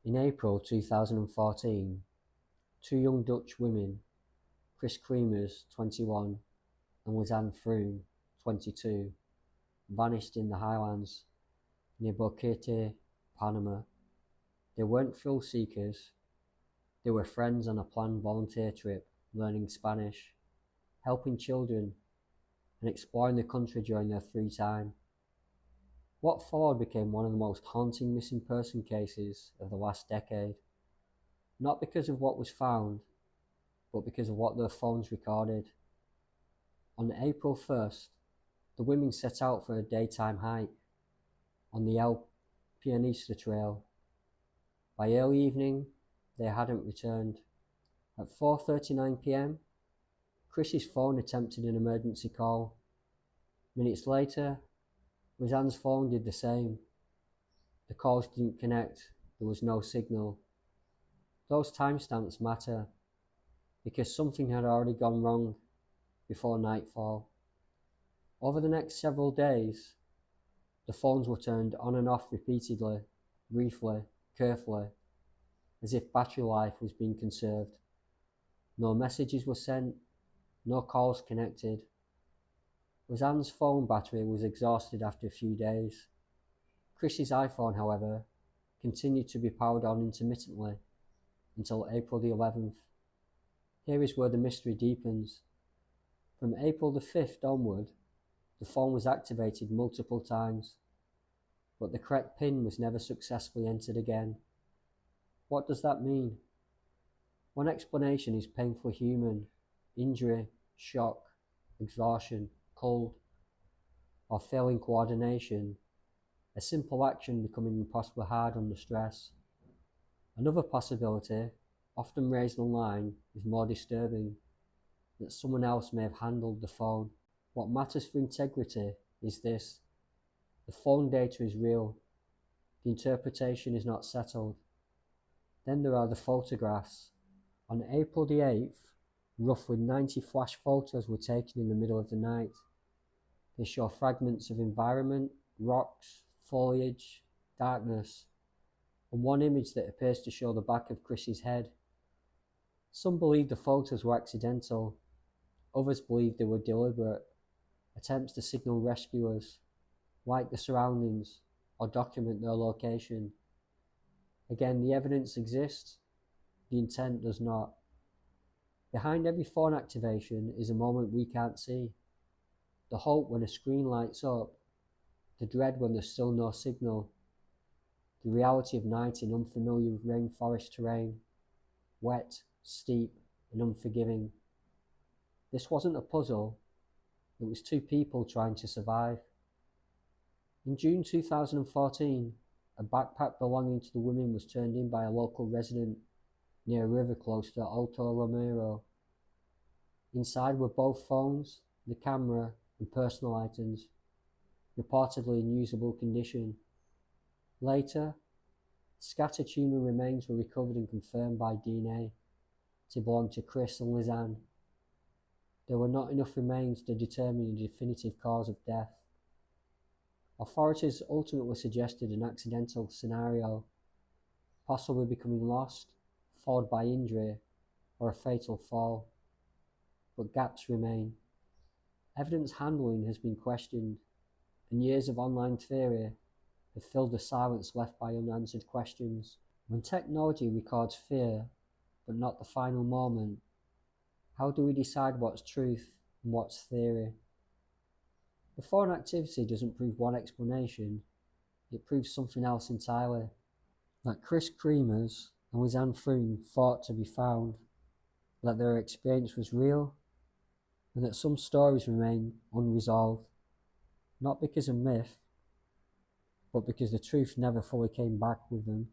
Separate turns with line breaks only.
In April 2014, two young Dutch women, Kremers, 21, and Lisanne Froon, 22, vanished in the highlands near Boquete, Panama. They weren't thrill seekers, they were friends on a planned volunteer trip, learning Spanish, helping children, and exploring the country during their free time. What followed became one of the most haunting missing person cases of the last decade, not because of what was found, but because of what their phones recorded. On April 1st, the women set out for a daytime hike on the Pianista Trail. By early evening, they hadn't returned. At 4:39 p.m, Kris's phone attempted an emergency call. Minutes later, Lisanne's phone did the same. The calls didn't connect, there was no signal. Those timestamps matter because something had already gone wrong before nightfall. Over the next several days, the phones were turned on and off repeatedly, briefly, carefully, as if battery life was being conserved. No messages were sent, no calls connected. Lisanne's phone battery was exhausted after a few days. Kris's iPhone, however, continued to be powered on intermittently until April the 11th. Here is where the mystery deepens. From April the 5th onward, the phone was activated multiple times, but the correct PIN was never successfully entered again. What does that mean? One explanation is painfully human: injury, shock, exhaustion, cold, or failing coordination, a simple action becoming impossibly hard under stress. Another possibility, often raised online, is more disturbing: that someone else may have handled the phone. What matters for integrity is this: the phone data is real, the interpretation is not settled. Then there are the photographs. On April the 8th, roughly 90 flash photos were taken in the middle of the night. They show fragments of environment, rocks, foliage, darkness, and one image that appears to show the back of Kris's head. Some believe the photos were accidental, others believe they were deliberate, attempts to signal rescuers, light the surroundings, or document their location. Again, the evidence exists, the intent does not. Behind every phone activation is a moment we can't see. The hope when a screen lights up, the dread when there's still no signal, the reality of night in unfamiliar rainforest terrain, wet, steep, and unforgiving. This wasn't a puzzle, it was two people trying to survive. In June 2014, a backpack belonging to the women was turned in by a local resident near a river close to Alto Romero. Inside were both phones, the camera, and personal items, reportedly in usable condition. Later, scattered human remains were recovered and confirmed by DNA to belong to Kris and Lisanne. There were not enough remains to determine the definitive cause of death. Authorities ultimately suggested an accidental scenario, possibly becoming lost, followed by injury, or a fatal fall. But gaps remain. Evidence handling has been questioned, and years of online theory have filled the silence left by unanswered questions. When technology records fear, but not the final moment, how do we decide what's truth and what's theory? The phone activity doesn't prove one explanation, it proves something else entirely. That Kris Kremers and Lisanne Froon fought to be found, that their experience was real, and that some stories remain unresolved, not because of myth, but because the truth never fully came back with them.